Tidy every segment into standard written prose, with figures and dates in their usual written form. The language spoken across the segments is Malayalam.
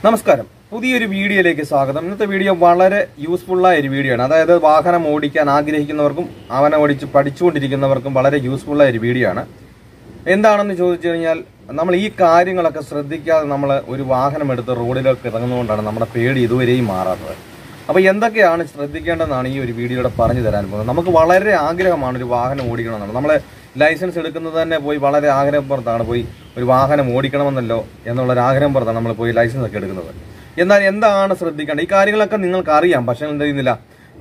നമസ്കാരം. പുതിയൊരു വീഡിയോയിലേക്ക് സ്വാഗതം. ഇന്നത്തെ വീഡിയോ വളരെ യൂസ്ഫുള്ളായ ഒരു വീഡിയോ ആണ്. അതായത് വാഹനം ഓടിക്കാൻ ആഗ്രഹിക്കുന്നവർക്കും അവനെ ഓടിച്ച് പഠിച്ചുകൊണ്ടിരിക്കുന്നവർക്കും വളരെ യൂസ്ഫുള്ളായ ഒരു വീഡിയോ ആണ്. എന്താണെന്ന് ചോദിച്ചു കഴിഞ്ഞാൽ, നമ്മൾ ഈ കാര്യങ്ങളൊക്കെ ശ്രദ്ധിക്കാതെ നമ്മൾ ഒരു വാഹനം എടുത്ത് റോഡിലേക്ക് ഇറങ്ങുന്നതുകൊണ്ടാണ് നമ്മുടെ പേടി ഇതുവരെയും മാറാത്തത്. അപ്പോൾ എന്തൊക്കെയാണ് ശ്രദ്ധിക്കേണ്ടതെന്നാണ് ഈ ഒരു വീഡിയോയുടെ പറഞ്ഞു തരാൻ പോകുന്നത്. നമുക്ക് വളരെ ആഗ്രഹമാണ് ഒരു വാഹനം ഓടിക്കണമെന്നാണ്. നമ്മൾ ലൈസൻസ് എടുക്കുന്നത് തന്നെ പോയി വളരെ ആഗ്രഹപ്പുറത്താണ് പോയി ഒരു വാഹനം ഓടിക്കണമെന്നല്ലോ എന്നുള്ളൊരു ആഗ്രഹം പുറത്താണ് നമ്മൾ പോയി ലൈസൻസ് ഒക്കെ എടുക്കുന്നത്. എന്നാൽ എന്താണ് ശ്രദ്ധിക്കേണ്ടത്? ഈ കാര്യങ്ങളൊക്കെ നിങ്ങൾക്ക് അറിയാം. പക്ഷെ എന്ത് ചെയ്യുന്നില്ല,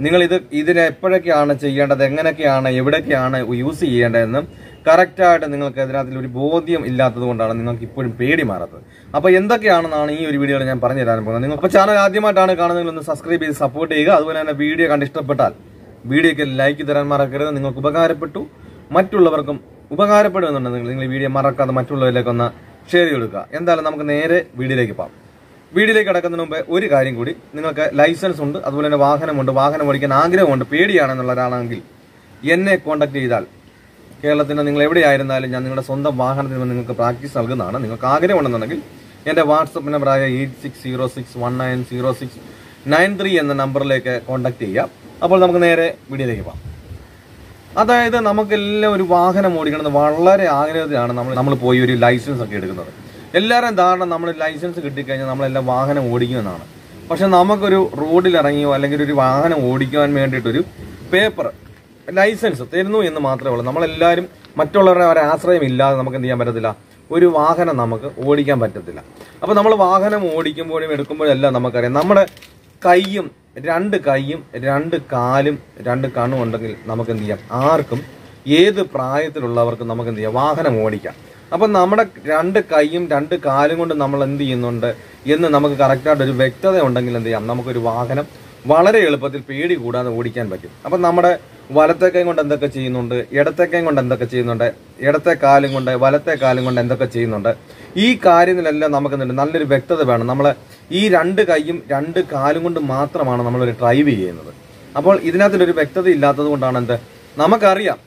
നിങ്ങൾ ഇതിനെ എപ്പോഴൊക്കെയാണ് ചെയ്യേണ്ടത്, എങ്ങനെയൊക്കെയാണ്, എവിടെയൊക്കെയാണ് യൂസ് ചെയ്യേണ്ടതെന്ന് കറക്റ്റായിട്ട് നിങ്ങൾക്ക് ഇതിനകത്തിൽ ഒരു ബോധ്യം ഇല്ലാത്തത് കൊണ്ടാണ് നിങ്ങൾക്ക് ഇപ്പോഴും പേടി മാറാത്തത്. അപ്പോൾ എന്തൊക്കെയാണെന്നാണ് ഈ ഒരു വീഡിയോയിൽ ഞാൻ പറഞ്ഞു തരാൻ പോകുന്നത്. നിങ്ങൾ ഇപ്പോൾ ചാനൽ ആദ്യമായിട്ടാണ് കാണുന്നതെങ്കിൽ ഒന്ന് സബ്സ്ക്രൈബ് ചെയ്ത് സപ്പോർട്ട് ചെയ്യുക. അതുപോലെ തന്നെ വീഡിയോ കണ്ട് ഇഷ്ടപ്പെട്ടാൽ വീഡിയോയ്ക്ക് ലൈക്ക് തരാൻ മറക്കരുത്. നിങ്ങൾക്ക് ഉപകാരപ്പെട്ടു, മറ്റുള്ളവർക്കും ഉപകാരപ്പെടുമെന്നുണ്ടെങ്കിൽ നിങ്ങൾ ഈ വീഡിയോ മറക്കാതെ മറ്റുള്ളവരിലേക്ക് ഒന്ന് ഷെയർ ചെയ്ത് കൊടുക്കുക. എന്തായാലും നമുക്ക് നേരെ വീഡിയോയിലേക്ക് പോകാം. വീഡിയോയിലേക്ക് കിടക്കുന്നതിന് മുമ്പ് ഒരു കാര്യം കൂടി, നിങ്ങൾക്ക് ലൈസൻസ് ഉണ്ട്, അതുപോലെ തന്നെ വാഹനമുണ്ട്, വാഹനം ഓടിക്കാൻ ആഗ്രഹമുണ്ട്, പേടിയാണെന്നുള്ള ഒരാളാണെങ്കിൽ എന്നെ കോൺടാക്ട് ചെയ്താൽ കേരളത്തിന് നിങ്ങൾ എവിടെയായിരുന്നാലും ഞാൻ നിങ്ങളുടെ സ്വന്തം വാഹനത്തിൽ നിന്ന് നിങ്ങൾക്ക് പ്രാക്ടീസ് നൽകുന്നതാണ്. നിങ്ങൾക്ക് ആഗ്രഹമുണ്ടെന്നുണ്ടെങ്കിൽ എൻ്റെ വാട്സപ്പ് നമ്പറായ 8606190693 എന്ന നമ്പറിലേക്ക് കോൺടാക്ട് ചെയ്യാം. അപ്പോൾ നമുക്ക് നേരെ വീഡിയോയിലേക്ക് പോകാം. അതായത് നമുക്കെല്ലാം ഒരു വാഹനം ഓടിക്കണമെന്ന് വളരെ ആഗ്രഹത്തിലാണ് നമ്മൾ പോയി ഒരു ലൈസൻസ് ഒക്കെ എടുക്കുന്നത്. എല്ലാവരും ധാരണ നമ്മൾ ലൈസൻസ് കിട്ടിക്കഴിഞ്ഞാൽ നമ്മളെല്ലാം വാഹനം ഓടിക്കുമെന്നാണ്. പക്ഷെ നമുക്കൊരു റോഡിലിറങ്ങിയോ അല്ലെങ്കിൽ ഒരു വാഹനം ഓടിക്കുവാൻ വേണ്ടിയിട്ടൊരു പേപ്പർ ലൈസൻസ് തരുന്നു എന്ന് മാത്രമേ ഉള്ളൂ. നമ്മളെല്ലാവരും മറ്റുള്ളവരുടെ ഒരു ആശ്രയം ഇല്ലാതെ നമുക്ക് എന്ത് ചെയ്യാൻ പറ്റത്തില്ല, ഒരു വാഹനം നമുക്ക് ഓടിക്കാൻ പറ്റത്തില്ല. അപ്പോൾ നമ്മൾ വാഹനം ഓടിക്കുമ്പോഴും എടുക്കുമ്പോഴെല്ലാം നമുക്കറിയാം, നമ്മുടെ കൈയും രണ്ട് കാലും രണ്ട് കണ്ണും ഉണ്ടെങ്കിൽ നമുക്ക് എന്ത് ചെയ്യാം, ആർക്കും ഏത് പ്രായത്തിലുള്ളവർക്കും നമുക്ക് എന്ത് ചെയ്യാം, വാഹനം ഓടിക്കാം. അപ്പം നമ്മുടെ രണ്ട് കൈയും രണ്ട് കാലും കൊണ്ട് നമ്മൾ എന്ത് ചെയ്യുന്നുണ്ട് എന്ന് നമുക്ക് കറക്റ്റായിട്ട് ഒരു വ്യക്തത ഉണ്ടെങ്കിൽ എന്ത് ചെയ്യാം, നമുക്കൊരു വാഹനം വളരെ എളുപ്പത്തിൽ പേടി കൂടാതെ ഓടിക്കാൻ പറ്റും. അപ്പം നമ്മുടെ വലത്തെ കൈ കൊണ്ട് എന്തൊക്കെ ചെയ്യുന്നുണ്ട്, ഇടത്തെ കൈ കൊണ്ട് എന്തൊക്കെ ചെയ്യുന്നുണ്ട്, ഇടത്തെ കാലും കൊണ്ട് വലത്തെ കാലും കൊണ്ട് എന്തൊക്കെ ചെയ്യുന്നുണ്ട്, ഈ കാര്യത്തിലെല്ലാം നമുക്ക് നല്ലൊരു വ്യക്തത വേണം. നമ്മൾ ഈ രണ്ട് കൈയും രണ്ട് കാലും കൊണ്ട് മാത്രമാണ് നമ്മളൊരു ഡ്രൈവ് ചെയ്യുന്നത്. അപ്പോൾ ഇതിനകത്തൊരു വ്യക്തത ഇല്ലാത്തത് കൊണ്ടാണ് നമുക്കറിയാം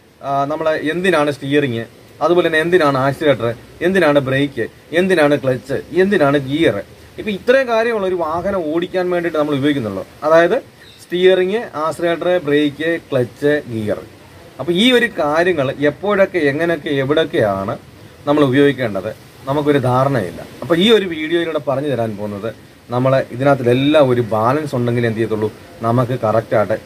നമ്മൾ എന്തിനാണ് സ്റ്റിയറിങ്, അതുപോലെ തന്നെ എന്തിനാണ് ആക്സിലേറ്റർ, എന്തിനാണ് ബ്രേക്ക്, എന്തിനാണ് ക്ലച്ച്, എന്തിനാണ് ഗിയർ. ഇപ്പം ഇത്രയും കാര്യമുള്ള ഒരു വാഹനം ഓടിക്കാൻ വേണ്ടിയിട്ട് നമ്മൾ ഉപയോഗിക്കുന്നുള്ളൂ. അതായത് steering, accelerator, brake, clutch, gear. അപ്പോൾ ഈ ഒരു കാര്യങ്ങൾ എപ്പോഴൊക്കെ എങ്ങനെയൊക്കെ എവിടെയൊക്കെയാണ് നമ്മൾ ഉപയോഗിക്കേണ്ടത് നമുക്കൊരു ധാരണയില്ല. അപ്പോൾ ഈ ഒരു വീഡിയോയിലൂടെ പറഞ്ഞു തരാൻ പോകുന്നത്, നമ്മൾ ഇതിനകത്തിലെല്ലാം ഒരു ബാലൻസ് ഉണ്ടെങ്കിൽ എന്ത് ചെയ്യത്തുള്ളൂ, നമുക്ക് കറക്റ്റായിട്ട്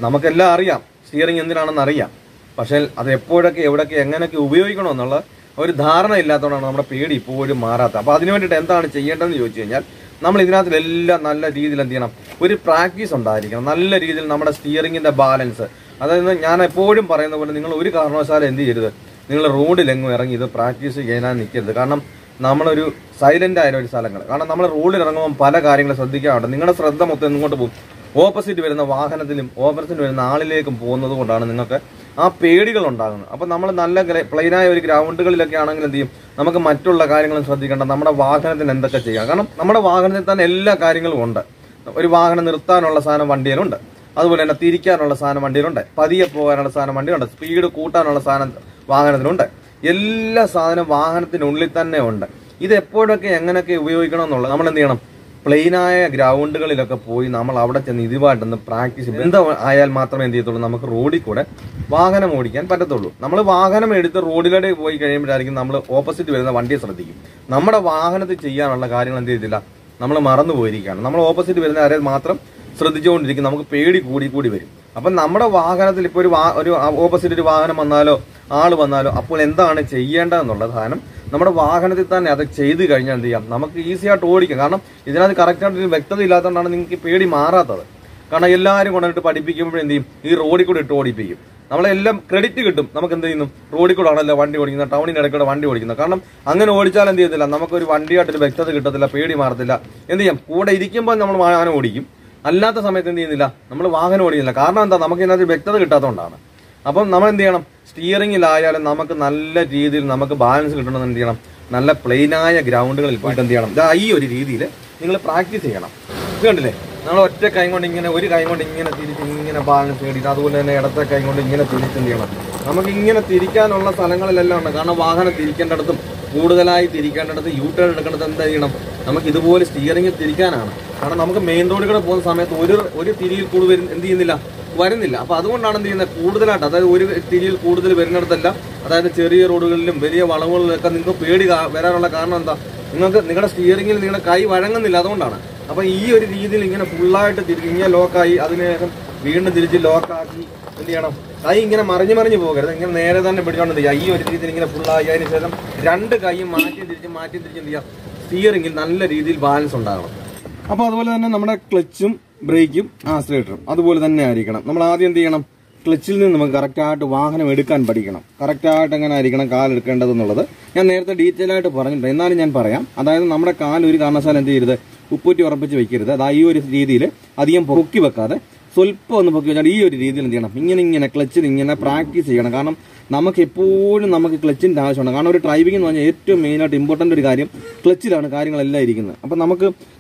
നമുക്കെല്ലാം അറിയാം, സ്റ്റിയറിങ് എന്തിനാണെന്ന് അറിയാം. പക്ഷേ അത് എപ്പോഴൊക്കെ എവിടെയൊക്കെ എങ്ങനെയൊക്കെ ഉപയോഗിക്കണമെന്നുള്ള ഒരു ധാരണ ഇല്ലാത്തതുകൊണ്ടാണ് നമ്മുടെ പേടി ഇപ്പോഴും മാറാത്തത്. അപ്പോൾ അതിന് വേണ്ടിയിട്ട് എന്താണ് ചെയ്യേണ്ടതെന്ന് ചോദിച്ചു കഴിഞ്ഞാൽ, നമ്മൾ ഇതിനകത്തിലെല്ലാം നല്ല രീതിയിൽ എന്ത് ചെയ്യണം, ഒരു പ്രാക്ടീസ് ഉണ്ടായിരിക്കണം. നല്ല രീതിയിൽ നമ്മുടെ സ്റ്റിയറിങ്ങിൻ്റെ ബാലൻസ്, അതായത് ഞാൻ എപ്പോഴും പറയുന്ന പോലെ നിങ്ങൾ ഒരു കാരണവശാലും എന്ത് ചെയ്യരുത്, നിങ്ങൾ റോഡിലെങ്ങും ഇറങ്ങി ഇത് പ്രാക്ടീസ് ചെയ്യാൻ നിൽക്കരുത്. കാരണം നമ്മളൊരു സൈലന്റ് ആയ ഒരു സ്ഥലങ്ങൾ, കാരണം നമ്മൾ റോഡിൽ ഇറങ്ങുമ്പോൾ പല കാര്യങ്ങളും ശ്രദ്ധിക്കാറുണ്ട്. നിങ്ങളുടെ ശ്രദ്ധ മൊത്തം എങ്ങോട്ട് പോകും, ഓപ്പോസിറ്റ് വരുന്ന വാഹനത്തിലും ഓപ്പോസിറ്റ് വരുന്ന ആളിലേക്കും പോകുന്നത് കൊണ്ടാണ് നിങ്ങൾക്ക് ആ പേടികൾ ഉണ്ടാകുന്നത്. അപ്പം നമ്മൾ നല്ല പ്ലെയിനായ ഒരു ഗ്രൗണ്ടുകളിലൊക്കെ ആണെങ്കിൽ എന്ത് ചെയ്യും, നമുക്ക് മറ്റുള്ള കാര്യങ്ങളും ശ്രദ്ധിക്കേണ്ട, നമ്മുടെ വാഹനത്തിന് എന്തൊക്കെ ചെയ്യാം. കാരണം നമ്മുടെ വാഹനത്തിൽ തന്നെ എല്ലാ കാര്യങ്ങളും ഉണ്ട്. ഒരു വാഹനം നിർത്താനുള്ള സാധനം വണ്ടിയിലുണ്ട്, അതുപോലെ തന്നെ തിരിക്കാനുള്ള സാധനം വണ്ടിയിലുണ്ട്, പതിയെ പോകാനുള്ള സാധനം വണ്ടിയിലുണ്ട്, സ്പീഡ് കൂട്ടാനുള്ള സാധനം വാഹനത്തിനുണ്ട്. എല്ലാ സാധനം വാഹനത്തിനുള്ളിൽ തന്നെ ഉണ്ട്. ഇത് എപ്പോഴൊക്കെ എങ്ങനെയൊക്കെ ഉപയോഗിക്കണം എന്നുള്ളത് നമ്മൾ എന്ത് ചെയ്യണം, പ്ലെയിനായ ഗ്രൗണ്ടുകളിലൊക്കെ പോയി നമ്മൾ അവിടെ ചെന്ന് ഇതുമായിട്ടൊന്ന് പ്രാക്ടീസ് ബന്ധം ആയാൽ മാത്രമേ എന്ത് ചെയ്യത്തുള്ളൂ, നമുക്ക് റോഡിൽ കൂടെ വാഹനം ഓടിക്കാൻ പറ്റത്തുള്ളൂ. നമ്മൾ വാഹനം എടുത്ത് റോഡിലൂടെ പോയി കഴിയുമ്പോഴായിരിക്കും നമ്മൾ ഓപ്പോസിറ്റ് വരുന്ന വണ്ടിയെ ശ്രദ്ധിക്കും. നമ്മുടെ വാഹനത്തിൽ ചെയ്യാനുള്ള കാര്യങ്ങൾ എന്ത് ചെയ്തില്ല, നമ്മൾ മറന്നു പോയിരിക്കുകയാണ്. നമ്മൾ ഓപ്പോസിറ്റ് വരുന്ന ആരെ മാത്രം ശ്രദ്ധിച്ചുകൊണ്ടിരിക്കും, നമുക്ക് പേടി കൂടി വരും. അപ്പം നമ്മുടെ വാഹനത്തിൽ ഇപ്പോൾ ഒരു ഓപ്പോസിറ്റ് ഒരു വാഹനം വന്നാലോ ആൾ വന്നാലോ അപ്പോൾ എന്താണ് ചെയ്യേണ്ടതെന്നുള്ള സാധനം നമ്മുടെ വാഹനത്തിൽ തന്നെ അത് ചെയ്ത് കഴിഞ്ഞാൽ എന്ത് ചെയ്യാം, നമുക്ക് ഈസി ആയിട്ട് ഓടിക്കാം. കാരണം ഇതിനകത്ത് കറക്റ്റായിട്ടൊരു വ്യക്തത ഇല്ലാത്തതുകൊണ്ടാണ് നിങ്ങൾക്ക് പേടി മാറാത്തത്. കാരണം എല്ലാവരും കൊണ്ടിട്ട് പഠിപ്പിക്കുമ്പോൾ എന്ത് ചെയ്യും, ഈ റോഡിൽ കൂടെ ഇട്ട് ഓടിപ്പിക്കും. നമ്മളെല്ലാം ക്രെഡിറ്റ് കിട്ടും. നമുക്ക് എന്ത് ചെയ്യുന്നു, റോഡിൽ കൂടെ ആണല്ലോ വണ്ടി ഓടിക്കുന്നത്, ടൗണിനിടയ്ക്കൂടെ വണ്ടി ഓടിക്കുന്നത്. കാരണം അങ്ങനെ ഓടിച്ചാൽ എന്ത് ചെയ്യത്തില്ല, നമുക്കൊരു വണ്ടിയായിട്ടൊരു വ്യക്തത കിട്ടത്തില്ല, പേടി മാറത്തില്ല. എന്ത് ചെയ്യാം, കൂടെ ഇരിക്കുമ്പോൾ നമ്മൾ വാഹനം ഓടിക്കും, അല്ലാത്ത സമയത്ത് എന്ത് ചെയ്യുന്നില്ല, നമ്മൾ വാഹനം ഓടിക്കുന്നില്ല. കാരണം എന്താ, നമുക്ക് ഇതിനകത്ത് വ്യക്തത കിട്ടാത്തതുകൊണ്ടാണ്. അപ്പം നമ്മൾ എന്ത് ചെയ്യണം, സ്റ്റിയറിംഗിലായാലും നമുക്ക് നല്ല രീതിയിൽ നമുക്ക് ബാലൻസ് കിട്ടണമെന്ന് എന്ത് ചെയ്യണം, നല്ല പ്ലെയിനായ ഗ്രൗണ്ടുകളിൽ പോയിട്ട് എന്ത് ചെയ്യണം, ഈ ഒരു രീതിയിൽ നിങ്ങൾ പ്രാക്ടീസ് ചെയ്യണം. ഇത് കണ്ടില്ലേ, നമ്മൾ ഒറ്റ കൈ കൊണ്ട് ഇങ്ങനെ, ഒരു കൈ കൊണ്ട് ഇങ്ങനെ തിരിച്ച് ഇങ്ങനെ ബാലൻസ് നേടിയിട്ട്, അതുപോലെ തന്നെ ഇടത്തെ കൈ കൊണ്ട് ഇങ്ങനെ തിരിച്ച് എന്ത് ചെയ്യണം, നമുക്ക് ഇങ്ങനെ തിരിക്കാനുള്ള സ്ഥലങ്ങളിലെല്ലാം ഉണ്ട്. കാരണം വാഹനം തിരിക്കേണ്ടടത്തും കൂടുതലായി തിരിക്കേണ്ടിടത്ത് യു ടേൺ എടുക്കേണ്ടത് എന്താ ചെയ്യണം, നമുക്ക് ഇതുപോലെ സ്റ്റിയറിംഗ് തിരിക്കാനാണ്. കാരണം നമുക്ക് മെയിൻ റോഡിൽ കൂടെ പോകുന്ന സമയത്ത് ഒരു തിരിയിൽ കൂടുതൽ എന്ത് ചെയ്യുന്നില്ല, വരുന്നില്ല. അപ്പോൾ അതുകൊണ്ടാണ് എന്ത് ചെയ്യുന്നത്, കൂടുതലായിട്ട് അതായത് ഒരു തിരിയിൽ കൂടുതൽ വരുന്നിടത്തല്ല, അതായത് ചെറിയ റോഡുകളിലും വലിയ വളവുകളിലൊക്കെ നിങ്ങൾക്ക് പേടി വരാനുള്ള കാരണം എന്താ, നിങ്ങൾക്ക് നിങ്ങളുടെ സ്റ്റിയറിംഗിൽ നിങ്ങളുടെ കൈ വഴങ്ങുന്നില്ല, അതുകൊണ്ടാണ്. അപ്പോൾ ഈ ഒരു രീതിയിൽ ഇങ്ങനെ ഫുള്ളായിട്ട് തിരിച്ച് ഇങ്ങനെ ലോക്കായി അതിനുശേഷം വീണ്ടും തിരിച്ച് ലോക്കാക്കി എന്ത് ചെയ്യണം, കൈ ഇങ്ങനെ മറിഞ്ഞു പോകരുത്, ഇങ്ങനെ നേരെ തന്നെ പിടിച്ചോണ്ട് എന്ത് ചെയ്യുക, ഈ ഒരു രീതിയിൽ ഇങ്ങനെ ഫുള്ളായി അതിന് ശേഷം രണ്ട് കൈയും മാറ്റി തിരിച്ച് എന്ത് ചെയ്യുക, സ്റ്റിയറിംഗിൽ നല്ല രീതിയിൽ ബാലൻസ് ഉണ്ടാകണം. അപ്പോൾ അതുപോലെ തന്നെ നമ്മുടെ ക്ലച്ചും ബ്രേക്കും ആക്സിലറേറ്ററും അതുപോലെ തന്നെ ആയിരിക്കണം. നമ്മൾ ആദ്യം എന്ത് ചെയ്യണം, ക്ലച്ചിൽ നിന്ന് നമുക്ക് കറക്റ്റായിട്ട് വാഹനം എടുക്കാൻ പഠിക്കണം. കറക്റ്റായിട്ട് എങ്ങനെ ആയിരിക്കണം കാലെടുക്കേണ്ടതെന്നുള്ളത് ഞാൻ നേരത്തെ ഡീറ്റെയിൽ ആയിട്ട് പറഞ്ഞിട്ടുണ്ട്, എന്നാലും ഞാൻ പറയാം. അതായത് നമ്മുടെ കാൽ ഒരു കാരണവശാലും എന്ത് ചെയ്യരുത്, ഉപ്പൂറ്റി ഉറപ്പിച്ച് വെക്കരുത്. അതായത് ഈ ഒരു രീതിയിൽ അധികം പൊക്കി വെക്കാതെ സ്വല്പം ഒന്ന് പൊക്കി വെച്ചാൽ ഈ ഒരു രീതിയിൽ എന്ത് ചെയ്യണം, ഇങ്ങനെ ക്ലച്ചിൽ ഇങ്ങനെ പ്രാക്ടീസ് ചെയ്യണം. കാരണം നമുക്ക് എപ്പോഴും നമുക്ക് ക്ലച്ചിൻ്റെ ആവശ്യമുണ്ട്. കാരണം ഒരു ഡ്രൈവിംഗ് എന്ന് പറഞ്ഞാൽ ഏറ്റവും മെയിനായിട്ട് ഇമ്പോർട്ടൻ്റ് ഒരു കാര്യം ക്ലച്ചിലാണ് കാര്യങ്ങളെല്ലാം ഇരിക്കുന്നത്. അപ്പം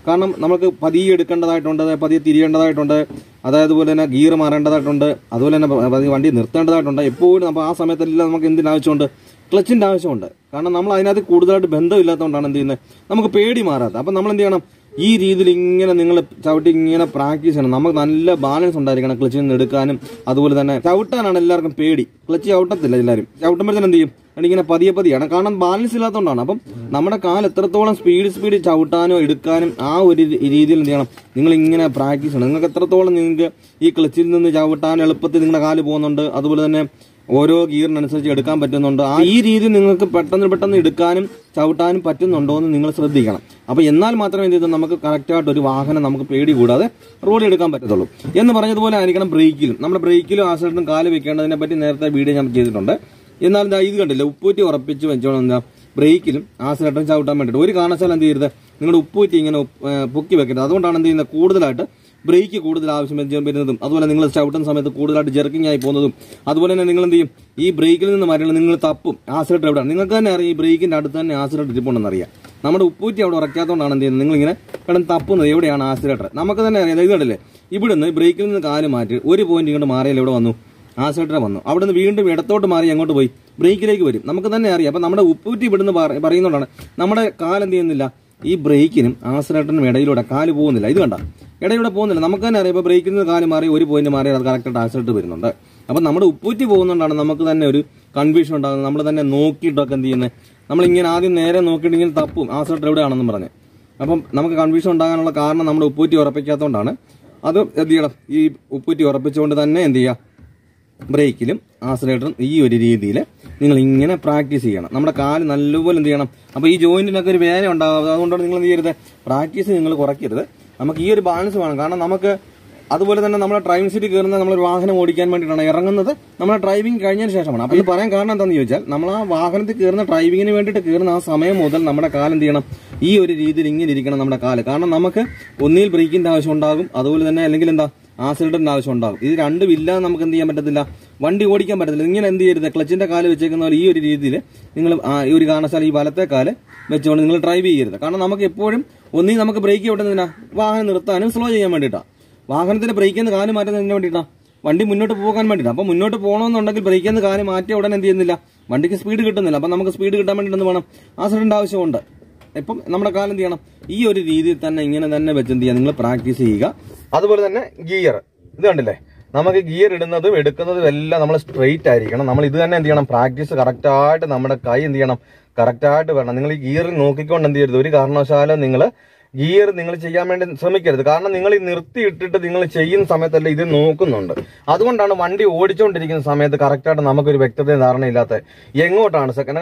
കാരണം നമുക്ക് പതിയെ എടുക്കേണ്ടതായിട്ടുണ്ട്, പതിയെ തിരിയേണ്ടതായിട്ടുണ്ട്, അതുപോലെ തന്നെ ഗിയർ മാറേണ്ടതായിട്ടുണ്ട്, അതുപോലെ തന്നെ വണ്ടി നിർത്തേണ്ടതായിട്ടുണ്ട്. എപ്പോഴും നമ്മൾ ആ സമയത്തെല്ലാം നമുക്ക് എന്തിനാവശ്യമുണ്ട്, ക്ലച്ചിൻ്റെ ആവശ്യമുണ്ട്. കാരണം നമ്മൾ അതിനകത്ത് കൂടുതലായിട്ട് ബന്ധമില്ലാത്തതുകൊണ്ടാണ് എന്ത് ചെയ്യുന്നത്, നമുക്ക് പേടി മാറാത്തത്. അപ്പം നമ്മൾ എന്ത് ചെയ്യണം, ഈ രീതിയിൽ ഇങ്ങനെ നിങ്ങൾ ചവിട്ടി ഇങ്ങനെ പ്രാക്ടീസ് ചെയ്യണം. നമുക്ക് നല്ല ബാലൻസ് ഉണ്ടായിരിക്കണം ക്ലച്ചിൽ നിന്ന് എടുക്കാനും. അതുപോലെ തന്നെ ചവിട്ടാനാണ് എല്ലാവർക്കും പേടി, ക്ലച്ച് ചവിട്ടത്തില്ല എല്ലാവരും. ചവിട്ടുമ്പോഴത്തേനും എന്ത് ചെയ്യും, ഇങ്ങനെ പതിയാണ്. കാരണം ബാലൻസ് ഇല്ലാത്തതുകൊണ്ടാണ്. അപ്പം നമ്മുടെ കാൽ എത്രത്തോളം സ്പീഡ് ചവിട്ടാനോ എടുക്കാനും ആ ഒരു രീതിയിൽ എന്ത് ചെയ്യണം, നിങ്ങൾ ഇങ്ങനെ പ്രാക്ടീസ് ചെയ്യണം. നിങ്ങൾക്ക് എത്രത്തോളം നിങ്ങൾക്ക് ഈ ക്ലച്ചിൽ നിന്ന് ചവിട്ടാൻ എളുപ്പത്തിൽ നിങ്ങളുടെ കാല് പോകുന്നുണ്ട്, അതുപോലെ തന്നെ ഓരോ ഗിയറിനനുസരിച്ച് എടുക്കാൻ പറ്റുന്നുണ്ട്. ഈ രീതി നിങ്ങൾക്ക് പെട്ടെന്ന് എടുക്കാനും ചവിട്ടാനും പറ്റുന്നുണ്ടോ എന്ന് നിങ്ങൾ ശ്രദ്ധിക്കണം. അപ്പോൾ എന്നാൽ മാത്രമേ എന്ത് ചെയ്താൽ നമുക്ക് കറക്റ്റായിട്ട് ഒരു വാഹനം നമുക്ക് പേടി കൂടാതെ റോഡിൽ എടുക്കാൻ പറ്റത്തുള്ളൂ. എന്ന് പറഞ്ഞതുപോലെ ആയിരിക്കണം ബ്രേക്കിലും. നമ്മുടെ ബ്രേക്കിലും ആക്സിലേറ്ററും കാല് വെക്കേണ്ടതിനെ പറ്റി നേരത്തെ വീഡിയോ ഞാൻ ചെയ്തിട്ടുണ്ട്. എന്നാൽ ഇത് കണ്ടില്ല, ഉപ്പൂറ്റി ഉറപ്പിച്ച് വെച്ചോണം എന്താ, ബ്രേക്കിലും ആക്സിലേറ്ററും ചവിട്ടാൻ വേണ്ടിയിട്ട് ഒരു കാരണവശാലും എന്ത് ചെയ്യരുത്, നിങ്ങളുടെ ഉപ്പൂറ്റി ഇങ്ങനെ പൊക്കി വെക്കരുത്. അതുകൊണ്ടാണ് എന്ത് ചെയ്യുന്നത്, കൂടുതലായിട്ട് ബ്രേക്ക് കൂടുതൽ ആവശ്യം വരുന്നതും, അതുപോലെ നിങ്ങൾ ചവിട്ടുന്ന സമയത്ത് കൂടുതലായിട്ട് ജെർക്കിംഗ് ആയി പോകുന്നതും. അതുപോലെ തന്നെ നിങ്ങൾ എന്ത് ചെയ്യും, ഈ ബ്രേക്കിൽ നിന്ന് മാറിയുള്ള നിങ്ങൾ തപ്പും ആക്സിലേറ്റർ എവിടെയാണ്. നിങ്ങൾക്ക് തന്നെ അറിയാം ഈ ബ്രേക്കിന്റെ അടുത്ത് തന്നെ ആക്സിലേറ്റർ ഇരിപ്പുണ്ടെന്ന് അറിയാം. നമ്മുടെ ഉപ്പൂറ്റി അവിടെ ഉറക്കാത്തതുകൊണ്ടാണ് എന്ത് ചെയ്യുന്നത്, നിങ്ങളിങ്ങനെ കിടന്ന് തപ്പുന്നത് എവിടെയാണ് ആക്സിലേറ്റർ. നമുക്ക് തന്നെ അറിയാം. ഇത് കണ്ടില്ലേ, ഇവിടുന്ന് ബ്രേക്കിൽ നിന്ന് കാല് മാറ്റി ഒരു പോയിന്റ് ഇങ്ങോട്ട് മാറിയാൽ എവിടെ വന്നു, ആക്സിലേറ്റർ വന്നു. അവിടെ നിന്ന് വീണ്ടും ഇടത്തോട്ട് മാറി അങ്ങോട്ട് പോയി ബ്രേക്കിലേക്ക് വരും. നമുക്ക് തന്നെ അറിയാം. അപ്പം നമ്മുടെ ഉപ്പൂറ്റി ഇവിടുന്ന് പറയുന്നതുകൊണ്ടാണ് നമ്മുടെ കാലെന്ത് ചെയ്യുന്നില്ല, ഈ ബ്രേക്കിനും ആക്സിലേറ്ററിനും ഇടയിലൂടെ കാല് പോകുന്നില്ല. ഇത് കണ്ട, ഇടയിലൂടെ പോകുന്നില്ല. നമുക്ക് തന്നെ അറിയാം. ഇപ്പോൾ ബ്രേക്കിൽ നിന്ന് കാല് മാറി ഒരു പോയിന്റ് മാറി അത് കറക്റ്റായിട്ട് ആക്സിലേറ്റർ വരുന്നുണ്ട്. അപ്പം നമ്മുടെ ഉപ്പൂറ്റി പോകുന്നതുകൊണ്ടാണ് നമുക്ക് തന്നെ ഒരു കൺഫ്യൂഷൻ ഉണ്ടാകുന്നത്. നമ്മൾ തന്നെ നോക്കിയിട്ടൊക്കെ എന്ത് ചെയ്യുന്നത്, നമ്മളിങ്ങനെ ആദ്യം നേരെ നോക്കിയിട്ട് ഇങ്ങനെ തപ്പും ആക്സിലേറ്റർ എവിടെയാണെന്നും പറഞ്ഞ്. അപ്പം നമുക്ക് കൺഫ്യൂഷൻ ഉണ്ടാകാനുള്ള കാരണം നമ്മുടെ ഉപ്പൂറ്റി ഉറപ്പിക്കാത്തതുകൊണ്ടാണ്. അത് എന്ത് ചെയ്യണം, ഈ ഉപ്പൂറ്റി ഉറപ്പിച്ചുകൊണ്ട് തന്നെ എന്ത് ചെയ്യുക, ബ്രേക്കിലും ആക്സിലേറ്ററും ഈ ഒരു രീതിയിൽ നിങ്ങൾ ഇങ്ങനെ പ്രാക്ടീസ് ചെയ്യണം. നമ്മുടെ കാല് നല്ലപോലെ എന്ത് ചെയ്യണം. അപ്പോൾ ഈ ജോയിന്റിനൊക്കെ ഒരു വേദന ഉണ്ടാകും. അതുകൊണ്ടാണ് നിങ്ങൾ എന്ത് ചെയ്യരുത്, പ്രാക്ടീസ് നിങ്ങൾ കുറയ്ക്കരുത്. നമുക്ക് ഈ ഒരു ബാലൻസ് വേണം. കാരണം നമുക്ക് അതുപോലെ തന്നെ നമ്മളെ ഡ്രൈവിംഗ് സീറ്റ് കയറുന്നത് നമ്മളൊരു വാഹനം ഓടിക്കാൻ വേണ്ടിയിട്ടാണ് ഇറങ്ങുന്നത്, നമ്മളെ ഡ്രൈവിംഗ് കഴിഞ്ഞതിന് ശേഷമാണ്. അപ്പോൾ ഇത് പറയാൻ കാരണം എന്താണെന്ന് ചോദിച്ചാൽ, നമ്മൾ ആ വാഹനത്തിൽ കയറുന്ന ഡ്രൈവിങ്ങിന് വേണ്ടിയിട്ട് കയറുന്ന ആ സമയം മുതൽ നമ്മുടെ കാല് എന്ത് ചെയ്യണം, ഈ ഒരു രീതിയിൽ ഇങ്ങനെ ഇരിക്കണം നമ്മുടെ കാല്. കാരണം നമുക്ക് ഒന്നിൽ ബ്രേക്കിന്റെ ആവശ്യം ഉണ്ടാകും, അതുപോലെ തന്നെ അല്ലെങ്കിൽ എന്താ ആക്സിലേറ്ററിന്റെ ആവശ്യം ഉണ്ടാകും. ഇത് രണ്ടും ഇല്ലാതെ നമുക്ക് എന്ത് ചെയ്യാൻ പറ്റത്തില്ല, വണ്ടി ഓടിക്കാൻ പറ്റത്തില്ല. ഇങ്ങനെ എന്ത് ചെയ്യരുത്, ക്ലച്ചിന്റെ കാല് വെച്ചേക്കുന്ന പോലെ ഈ ഒരു രീതിയിൽ നിങ്ങൾ ഈ ഒരു കാരണവശാൽ ഈ വലത്തെ കാല് വെച്ചുകൊണ്ട് നിങ്ങൾ ഡ്രൈവ് ചെയ്യരുത്. കാരണം നമുക്ക് എപ്പോഴും ഒന്നീ നമുക്ക് ബ്രേക്ക് വിട്ടുന്നതിനാ, വാഹനം നിർത്താനും സ്ലോ ചെയ്യാൻ വേണ്ടിയിട്ടാണ്. വാഹനത്തിന്റെ ബ്രേക്കിൽ നിന്ന് കാല് മാറ്റുന്നതിന് വേണ്ടിയിട്ടാണ്, വണ്ടി മുന്നോട്ട് പോകാൻ വേണ്ടിയിട്ടാണ്. അപ്പോൾ മുന്നോട്ട് പോകണമെന്നുണ്ടെങ്കിൽ ബ്രേക്കിൽ നിന്ന് കാല് മാറ്റിയ ഉടനെ എന്ത് ചെയ്യുന്നില്ല, വണ്ടിക്ക് സ്പീഡ് കിട്ടുന്നില്ല. അപ്പം നമുക്ക് സ്പീഡ് കിട്ടാൻ വേണ്ടിയിട്ട് വേണം, ആക്സിലേറ്ററിന്റെ ആവശ്യമുണ്ട്. ഇപ്പം നമ്മുടെ കാലം എന്ത് ചെയ്യണം, ഈ ഒരു രീതിയിൽ തന്നെ ഇങ്ങനെ തന്നെ വെച്ച് എന്ത് ചെയ്യുക, നിങ്ങൾ പ്രാക്ടീസ് ചെയ്യുക. അതുപോലെ തന്നെ ഗിയർ, ഇത് കണ്ടില്ലേ, നമുക്ക് ഗിയർ ഇടുന്നതും എടുക്കുന്നതും എല്ലാം നമ്മൾ സ്ട്രെയിറ്റ് ആയിരിക്കണം. നമ്മൾ ഇത് തന്നെ എന്ത് ചെയ്യണം, പ്രാക്ടീസ് കറക്റ്റായിട്ട് നമ്മുടെ കൈ എന്ത് ചെയ്യണം, കറക്റ്റായിട്ട് വരണം. നിങ്ങൾ ഈ ഗിയറിൽ നോക്കിക്കൊണ്ട് എന്ത് ചെയ്യരുത്, ഒരു കാരണവശാലും നിങ്ങൾ ഗിയർ നിങ്ങൾ ചെയ്യാൻ വേണ്ടി ശ്രമിക്കരുത്. കാരണം നിങ്ങൾ ഈ നിർത്തിയിട്ടിട്ട് നിങ്ങൾ ചെയ്യുന്ന സമയത്തല്ല ഇത് നോക്കുന്നുണ്ട്. അതുകൊണ്ടാണ് വണ്ടി ഓടിച്ചുകൊണ്ടിരിക്കുന്ന സമയത്ത് കറക്റ്റായിട്ട് നമുക്കൊരു വ്യക്തത ധാരണയില്ലാത്ത എങ്ങോട്ടാണ്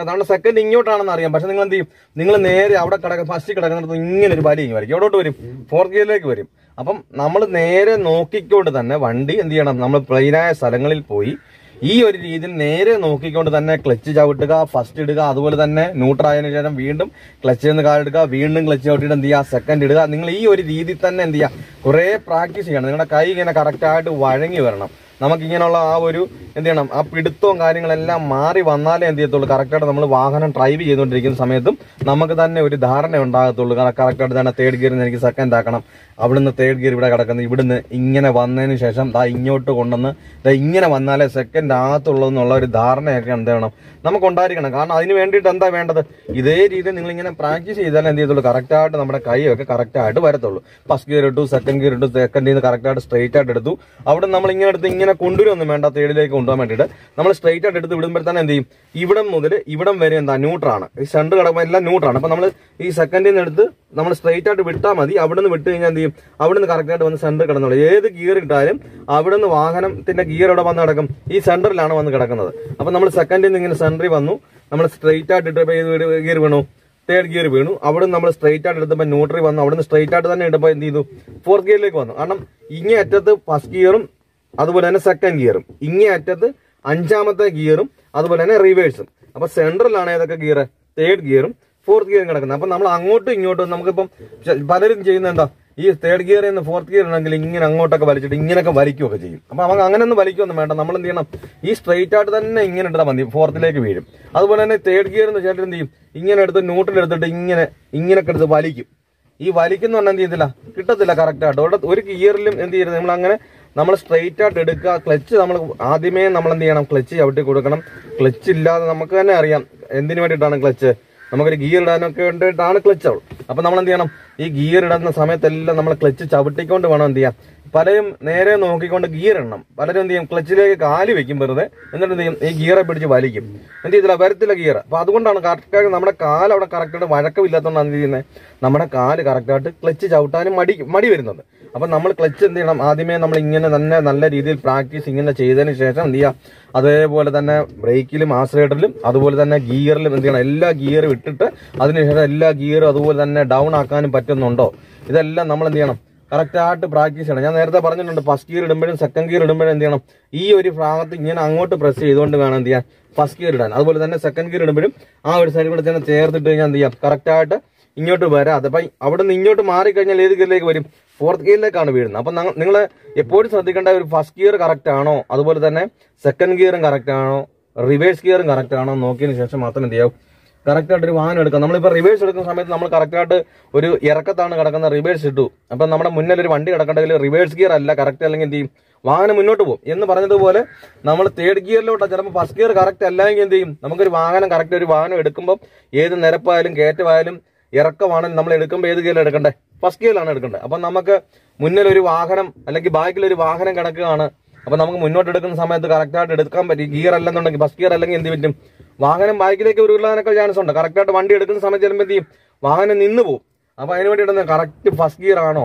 സെക്കൻഡ് ഇങ്ങോട്ടാണെന്ന് അറിയാം. പക്ഷെ നിങ്ങൾ എന്ത് ചെയ്യും, നിങ്ങൾ നേരെ അവിടെ ഫസ്റ്റ് കിടക്കുന്നിടത്ത് ഇങ്ങനെ ഒരു വലി വരും, എവിടോട്ട് വരും, ഫോർത്ത് ഗിയറിലേക്ക് വരും. അപ്പം നമ്മൾ നേരെ നോക്കിക്കൊണ്ട് തന്നെ വണ്ടി എന്ത് ചെയ്യണം, നമ്മൾ പ്ലെയിനായ സ്ഥലങ്ങളിൽ പോയി ഈ ഒരു രീതിയിൽ നേരെ നോക്കിക്കൊണ്ട് തന്നെ ക്ലച്ച് ചവിട്ടുക, ഫസ്റ്റ് ഇടുക, അതുപോലെ തന്നെ ന്യൂട്രായതിനു ശേഷം വീണ്ടും ക്ലച്ചിൽ നിന്ന് കാലെടുക്കുക, വീണ്ടും ക്ലച്ച് ചവിട്ടിയിട്ട് എന്ത് ചെയ്യുക, സെക്കൻഡ് ഇടുക. നിങ്ങൾ ഈ ഒരു രീതിയിൽ തന്നെ എന്ത് ചെയ്യുക, കുറേ പ്രാക്ടീസ് ചെയ്യണം. നിങ്ങളുടെ കൈ ഇങ്ങനെ കറക്റ്റായിട്ട് വഴങ്ങി വരണം. നമുക്ക് ഇങ്ങനെയുള്ള ആ ഒരു എന്ത് ചെയ്യണം, ആ പിടുത്തവും കാര്യങ്ങളെല്ലാം മാറി വന്നാലേ എന്ത് ചെയ്യത്തുള്ളൂ, കറക്റ്റായിട്ട് നമ്മൾ വാഹനം ഡ്രൈവ് ചെയ്തുകൊണ്ടിരിക്കുന്ന സമയത്തും നമുക്ക് തന്നെ ഒരു ധാരണ ഉണ്ടാകത്തുള്ളൂ. കറക്റ്റായിട്ട് തന്നെ തേർഡ് ഗിയറിൽ നിന്ന് എനിക്ക് സെക്കൻഡ് ആക്കണം, അവിടുന്ന് തേർഡ് ഗിയർ ഇവിടെ കിടക്കുന്നത്, ഇവിടുന്ന് ഇങ്ങനെ വന്നതിന് ശേഷം ഇങ്ങോട്ട് കൊണ്ടുവന്ന് ഇങ്ങനെ വന്നാലേ സെക്കൻഡ് ആകത്തുള്ളൂ എന്നുള്ള ഒരു ധാരണയൊക്കെ എന്ത് ചെയ്യണം നമുക്ക് ഉണ്ടായിരിക്കണം. കാരണം അതിന് വേണ്ടിയിട്ട് എന്താ വേണ്ടത്, ഇതേ രീതിയിൽ നിങ്ങൾ ഇങ്ങനെ പ്രാക്ടീസ് ചെയ്താലേ എന്ത് ചെയ്യത്തുള്ളൂ, കറക്റ്റായിട്ട് നമ്മുടെ കൈയൊക്കെ കറക്റ്റായിട്ട് വരത്തുള്ളൂ. ഫസ്റ്റ് ഗിയർ ഇട്ടു, സെക്കൻഡ് ഗിയർ ഇട്ടു, സെക്കൻഡിൽ നിന്ന് കറക്റ്റായിട്ട് സ്ട്രൈറ്റ് ആയിട്ട് എടുത്തു, അവിടെ നമ്മൾ ഇങ്ങനെ എടുത്ത് ഇങ്ങനെ കൊണ്ടുവരുമൊന്നും വേണ്ട, തേർഡിലേക്ക് കൊണ്ടുപോകാൻ വേണ്ടിയിട്ട് നമ്മൾ സ്ട്രൈറ്റ് ആയിട്ട് എടുത്ത് വിടുമ്പോഴത്തേനെ എന്ത് ചെയ്യും, ഇവിടം മുതൽ ഇവിടം വരെ എന്താ ന്യൂട്രാണ്, ഈ സെൻറ്റർ കിടക്കുമ്പോൾ എല്ലാം ന്യൂട്രാണ്. അപ്പൊ നമ്മൾ ഈ സെക്കൻഡിൽ നിന്ന് എടുത്ത് നമ്മൾ സ്ട്രൈറ്റ് ആയിട്ട് വിട്ടാൽ മതി. അവിടെ നിന്ന് വിട്ട് കഴിഞ്ഞാൽ എന്ത് ചെയ്യും, അവിടെ നിന്ന് കറക്റ്റായിട്ട് വന്ന് സെൻറ്റർ കിടന്നുള്ളൂ. ഏത് ഗിയർ ഇട്ടാലും അവിടെ നിന്ന് വാഹനത്തിന്റെ ഗിയർ ഇവിടെ വന്ന് കിടക്കും, ഈ സെന്ററിലാണ് വന്ന് കിടക്കുന്നത്. അപ്പൊ നമ്മൾ സെക്കൻഡിൽ നിന്ന് ഇങ്ങനെ സെന്ററിൽ വന്നു, നമ്മൾ സ്ട്രൈറ്റ് ആയിട്ട് ഇട്ടപ്പോൾ ഏത് ഗിയർ വീണു, തേർഡ് ഗിയർ വീണു. അവിടെ നമ്മൾ സ്ട്രൈറ്റ് ആയിട്ട് എടുത്തപ്പോൾ ന്യൂട്രൽ വന്നു, അവിടെ നിന്ന് സ്ട്രൈറ്റ് ആയിട്ട് തന്നെ ഇട്ടപ്പോൾ എന്ത് ചെയ്തു, ഫോർത്ത് ഗിയറിലേക്ക് വന്നു. കാരണം ഇങ്ങേ അറ്റത്ത് ഫസ്റ്റ് ഗിയറും അതുപോലെ തന്നെ സെക്കൻഡ് ഗിയറും, ഇങ്ങേ അറ്റത്ത് അഞ്ചാമത്തെ ഗിയറും അതുപോലെ തന്നെ റിവേഴ്സും. അപ്പൊ സെൻട്രലാണ് ഏതൊക്കെ ഗിയർ, തേർഡ് ഗിയറും ഫോർത്ത് ഗിയറും കിടക്കുന്നത്. അപ്പൊ നമ്മൾ അങ്ങോട്ടും ഇങ്ങോട്ടും നമുക്കിപ്പം പലരും ചെയ്യുന്ന എന്താ, ഈ തേർഡ് ഗിയറിൽ നിന്ന് ഫോർത്ത് ഗിയർ ഉണ്ടെങ്കിൽ ഇങ്ങനെ അങ്ങോട്ടൊക്കെ വലിച്ചിട്ട് ഇങ്ങനെയൊക്കെ വലിക്കുകയൊക്കെ ചെയ്യും. അപ്പൊ നമുക്ക് അങ്ങനെയൊന്നും വലിക്കൊന്നും വേണ്ട, നമ്മൾ എന്ത് ചെയ്യണം, ഈ സ്ട്രൈറ്റ് ആയിട്ട് തന്നെ ഇങ്ങനെ ഇട്ടാൽ മതി, ഫോർത്തിലേക്ക് വീഴും. അതുപോലെ തന്നെ തേർഡ് ഗിയർ എന്ന് ചേട്ടൻ എന്ത് ചെയ്യും, ഇങ്ങനെ എടുത്ത് ന്യൂട്രൽ എടുത്തിട്ട് ഇങ്ങനെയൊക്കെ എടുത്ത് വലിക്കും. ഈ വലിക്കുന്ന പറഞ്ഞാൽ എന്ത് ചെയ്യത്തില്ല, കിട്ടത്തില്ല കറക്റ്റായിട്ട്. അവിടെ ഒരു ഗിയറിലും എന്ത് ചെയ്യരുത്, നമ്മൾ സ്ട്രൈറ്റ് ആയിട്ട് എടുക്കുക. ക്ലച്ച് നമ്മൾ ആദ്യമേ നമ്മൾ എന്ത് ചെയ്യണം, ക്ലച്ച് ചവിട്ടി കൊടുക്കണം. ക്ലച്ച് ഇല്ലാതെ നമുക്ക് തന്നെ അറിയാം എന്തിനു വേണ്ടിയിട്ടാണ് ക്ലച്ച്, നമുക്കൊരു ഗിയർ ഇടാനൊക്കെ വേണ്ടിയിട്ടാണ് ക്ലച്ച് അവൾ. അപ്പൊ നമ്മൾ എന്ത് ചെയ്യണം, ഈ ഗിയർ ഇടുന്ന സമയത്തെല്ലാം നമ്മൾ ക്ലച്ച് ചവിട്ടിക്കൊണ്ട് വേണം എന്ത് ചെയ്യാം. പലരും നേരെ നോക്കിക്കൊണ്ട് ഗിയർ ഇടണം, പലരും എന്ത് ചെയ്യും, ക്ലച്ചിലേക്ക് കാല് വെക്കും വെറുതെ, എന്നിട്ട് എന്ത് ചെയ്യും, ഈ ഗിയറെ പിടിച്ച് വലിക്കും, എന്ത് ചെയ്തില്ല, വരത്തില്ല ഗിയർ. അപ്പൊ അതുകൊണ്ടാണ് കറക്റ്റായിട്ട് നമ്മുടെ കാല് അവിടെ കറക്റ്റായിട്ട് വഴക്കമില്ലാത്തതുകൊണ്ടാണ് എന്ത് ചെയ്യുന്നത്, നമ്മുടെ കാല് കറക്റ്റായിട്ട് ക്ലച്ച് ചവിട്ടാനും മടി വരുന്നത്. അപ്പൊ നമ്മൾ ക്ലച്ച് എന്ത് ചെയ്യണം, ആദ്യമേ നമ്മൾ ഇങ്ങനെ തന്നെ നല്ല രീതിയിൽ പ്രാക്ടീസ് ഇങ്ങനെ ചെയ്തതിന് ശേഷം എന്ത് ചെയ്യാം, അതേപോലെ തന്നെ ബ്രേക്കിലും ആക്സിലറേറ്ററിലും അതുപോലെ തന്നെ ഗിയറിലും എന്ത് ചെയ്യണം, എല്ലാ ഗിയറും ഇട്ടിട്ട് അതിനുശേഷം എല്ലാ ഗിയറും അതുപോലെ തന്നെ ഡൗൺ ആക്കാനും പറ്റുന്നുണ്ടോ, ഇതെല്ലാം നമ്മൾ എന്ത് ചെയ്യണം, കറക്റ്റായിട്ട് പ്രാക്ടീസ് ചെയ്യണം. ഞാൻ നേരത്തെ പറഞ്ഞിട്ടുണ്ട്, ഫസ്റ്റ് ഗിയർ ഇടുമ്പോഴും സെക്കൻഡ് ഗിയർ ഇടുമ്പോഴും എന്ത് ചെയ്യണം, ഈ ഒരു ഭാഗത്ത് ഇങ്ങനെ അങ്ങോട്ട് പ്രസ് ചെയ്തുകൊണ്ട് വേണം എന്ത് ചെയ്യാൻ, ഫസ്റ്റ് ഗിയർ ഇടാൻ. അതുപോലെ തന്നെ സെക്കൻഡ് ഗിയർ ഇടുമ്പോഴും ആ ഒരു സൈഡിൽ കൂടെ തന്നെ ചേർത്തിട്ട് കഴിഞ്ഞാൽ എന്ത് ചെയ്യാം, കറക്റ്റായിട്ട് ഇങ്ങോട്ട് വരാം. അതപ്പം അവിടെ നിന്ന് ഇങ്ങോട്ട് മാറിക്കഴിഞ്ഞാൽ ഏത് ഗിയറിലേക്ക് വരും, ഫോർത്ത് ഗിയറിലേക്കാണ് വീഴുന്നത്. അപ്പം നിങ്ങൾ എപ്പോഴും ശ്രദ്ധിക്കേണ്ട, ഒരു ഫസ്റ്റ് ഗിയർ കറക്റ്റ് ആണോ, അതുപോലെ തന്നെ സെക്കൻഡ് ഗിയറും കറക്റ്റ് ആണോ, റിവേഴ്സ് ഗിയറും കറക്റ്റ് ആണോ നോക്കിയതിന് ശേഷം മാത്രം എന്ത് ചെയ്യാവും, കറക്റ്റായിട്ട് ഒരു വാഹനം എടുക്കാം. നമ്മളിപ്പോൾ റിവേഴ്സ് എടുക്കുന്ന സമയത്ത് നമ്മൾ കറക്റ്റായിട്ട് ഒരു ഇറക്കത്താണ് കിടക്കുന്ന, റിവേഴ്സ് ഇട്ടു. അപ്പം നമ്മുടെ മുന്നിൽ ഒരു വണ്ടി കിടക്കണമെങ്കിൽ റിവേഴ്സ് ഗിയർ അല്ല കറക്റ്റ്, അല്ലെങ്കിൽ എന്ത് ചെയ്യും, വാഹനം മുന്നോട്ട് പോകും. എന്ന് പറഞ്ഞതുപോലെ നമ്മൾ തേർഡ് ഗിയറിലോട്ട് ചിലപ്പോൾ ഫസ്റ്റ് ഗിയർ കറക്റ്റ് അല്ലെങ്കിൽ എന്ത് ചെയ്യും, നമുക്കൊരു വാഹനം കറക്റ്റ് ഒരു വാഹനം എടുക്കുമ്പോൾ ഏത് നിരപ്പായാലും കയറ്റമായാലും ഇറക്കമാണെങ്കിലും നമ്മൾ എടുക്കുമ്പോൾ ഏത് ഗിയറിൽ എടുക്കണ്ടേ, ഫസ്റ്റ് ഗിയറിലാണ് എടുക്കേണ്ടത്. അപ്പം നമുക്ക് മുന്നിലൊരു വാഹനം അല്ലെങ്കിൽ ബാക്കിലൊരു വാഹനം കിടക്കുകയാണ്, അപ്പൊ നമുക്ക് മുന്നോട്ട് എടുക്കുന്ന സമയത്ത് കറക്റ്റായിട്ട് എടുക്കാൻ പറ്റും. ഗിയർ അല്ലെന്നുണ്ടെങ്കിൽ ഫസ്റ്റ് ഗിയർ അല്ലെങ്കിൽ എന്ത് പറ്റും, വാഹനം ബാക്കിലേക്ക് ഉരുളാനൊക്കെ ചാൻസ് ഉണ്ട്. കറക്റ്റായിട്ട് വണ്ടി എടുക്കുന്ന സമയത്ത് ചിലപ്പോൾ എന്ത് ചെയ്യും, വാഹനം നിന്ന് പോകും. അപ്പൊ അതിന് വേണ്ടി ഇടുന്നത് കറക്റ്റ് ഫസ്റ്റ് ഗിയർ ആണോ,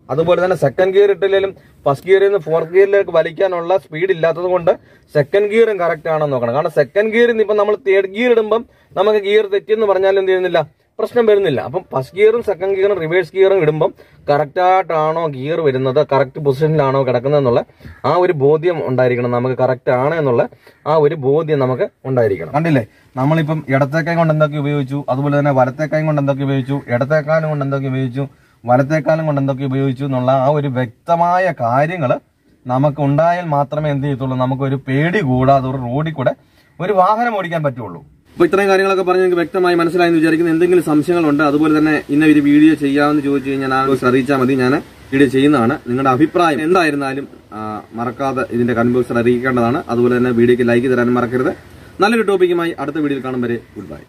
അതുപോലെ തന്നെ സെക്കൻഡ് ഗിയർ ഇട്ടില്ലെങ്കിലും ഫസ്റ്റ് ഗിയറിൽ നിന്ന് ഫോർത്ത് ഗിയറിലേക്ക് വലിക്കാനുള്ള സ്പീഡ് ഇല്ലാത്തത് കൊണ്ട് സെക്കൻഡ് ഗിയറും കറക്റ്റ് ആണോ നോക്കണം. കാരണം സെക്കൻഡ് ഗിയറിൽ നിന്ന് ഇപ്പം നമ്മൾ തേർഡ് ഗിയർ ഇടുമ്പം നമുക്ക് ഗിയർ തെറ്റിയെന്ന് പറഞ്ഞാൽ എന്ത് ചെയ്യുന്നില്ല, പ്രശ്നം വരുന്നില്ല. അപ്പം ഫസ്റ്റ് ഗിയറും സെക്കൻഡ് ഗിയറും റിവേഴ്സ് ഗിയറും ഇടുമ്പം കറക്റ്റായിട്ടാണോ ഗിയർ വരുന്നത്, കറക്റ്റ് പൊസിഷനിലാണോ കിടക്കുന്നത് എന്നുള്ള ആ ഒരു ബോധ്യം ഉണ്ടായിരിക്കണം നമുക്ക്, കറക്റ്റ് ആണ് എന്നുള്ള ആ ഒരു ബോധ്യം നമുക്ക് ഉണ്ടായിരിക്കണം. കണ്ടില്ലേ, നമ്മളിപ്പം ഇടത്തേക്കായും കൊണ്ട് എന്തൊക്കെ ഉപയോഗിച്ചു, അതുപോലെ തന്നെ വലത്തേക്കായും കൊണ്ട് എന്തൊക്കെ ഉപയോഗിച്ചു, ഇടത്തേക്കാലും കൊണ്ട് എന്തൊക്കെ ഉപയോഗിച്ചു, വലത്തേക്കാലും കൊണ്ട് എന്തൊക്കെ ഉപയോഗിച്ചു എന്നുള്ള ആ ഒരു വ്യക്തമായ കാര്യങ്ങൾ നമുക്ക് ഉണ്ടായാൽ മാത്രമേ എന്ത് ചെയ്യത്തുള്ളൂ, നമുക്കൊരു പേടി കൂടാതെ ഒരു റോഡിൽ കൂടെ ഒരു വാഹനം ഓടിക്കാൻ പറ്റുള്ളൂ. അപ്പോൾ ഇത്രയും കാര്യങ്ങളൊക്കെ പറഞ്ഞ് നിങ്ങൾക്ക് വ്യക്തമായി മനസ്സിലായെന്ന് വിചാരിക്കുന്നു. എന്തെങ്കിലും സംശയങ്ങളുണ്ട്, അതുപോലെ തന്നെ ഇന്ന ഒരു വീഡിയോ ചെയ്യാമെന്ന് ചോദിച്ചു കഴിഞ്ഞാൽ അറിയിച്ചാൽ മതി, ഞാൻ വീഡിയോ ചെയ്യുന്നതാണ്. നിങ്ങളുടെ അഭിപ്രായം എന്തായിരുന്നാലും മറക്കാതെ ഇതിന്റെ കമന്റ് ബോക്സിൽ അറിയിക്കേണ്ടതാണ്. അതുപോലെ തന്നെ വീഡിയോക്ക് ലൈക്ക് തരാനും മറക്കരുത്. നല്ലൊരു ടോപ്പിക്കുമായി അടുത്ത വീഡിയോയിൽ കാണും വരെ ഗുഡ് ബൈ.